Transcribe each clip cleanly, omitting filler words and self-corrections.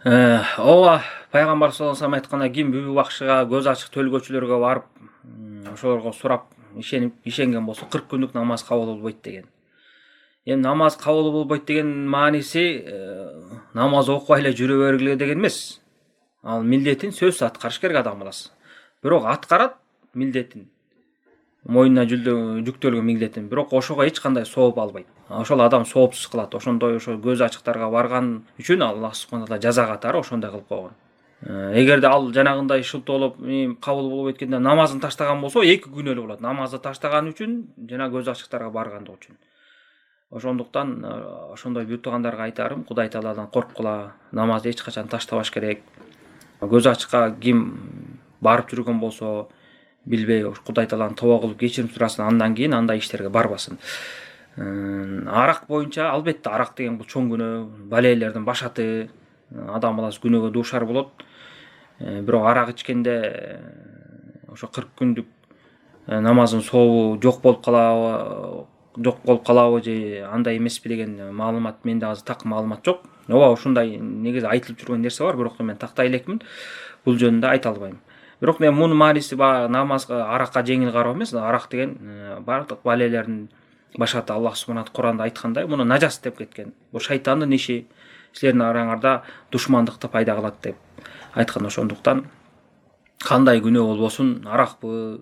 Ооба, пайгамбар саллаллаху алейхи вассалам айткандай, ким бүбү бакчыга, көз ачык төлгөчүлөргө барып, ошолорго сурап ишенген болсо 40 күндүк намаз кабыл болбойт деген. Эми намаз кабыл болбойт деген мааниси намаз окубай эле жүрө бергиле деген эмес. Ал милдетин сөзсүз аткарыш керек адам баласы. Бирок аткарат милдетин. Мойнуна жүктөлгөн милдетин, бирок ошого эч кандай сооп албайт. Ошол адам соопсуз кылат. Ошондой көз ачыктарга барган үчүн Аллах субхана таала жаза катары ошондой кылып койгон. Эгерде ал жанагындай шылтоолоп кабыл болбойт экен деп намазын таштаган болсо 2 күнөөлүү болот. Намазды таштаган үчүн жана көз ачыктарга баргандык үчүн. Ошондуктан ошондой бир туугандарга айтарым, Кудай Тааладан корккула, намазды эч качан таштабаш керек. Көз ачыкка ким барып жүргөн болсо, билбей Кудай Тааланы тобо кылып кечирим сурасын, андан кийин андай иштерге барбасын. Арак боюнча албетте арак деген бул чоң күнөө, балелердин башаты, адам баласы күнөөгө дуушар болот. Бирок арак ичкенде ошо 40 күндүк намазын сообу жок болуп калабы же андай эмеспи деген маалымат менде азыр так маалымат жок. Ооба, ушундай негизи айтылып жүргөн нерсе бар, бирок мен тактай элекмин. Бул жөнүндө айта албайм. Бирок мен мунун мааниси намазга, аракка жеңил кароо эмес. Арак деген бардык балелердин башаты. Аллах субхана Куранда айткандай, муну нажас деп кеткен. Бул шайтандын иши, силердин араңарда душмандыкты пайда кылат деп айткан. Ошондуктан кандай күнөө болбосун, аракпы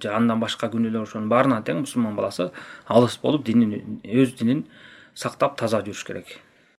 же андан башка күнөөлөр, ошонун баарынан тең мусулман баласы алыс болуп, өз динин сактап таза жүрүш керек.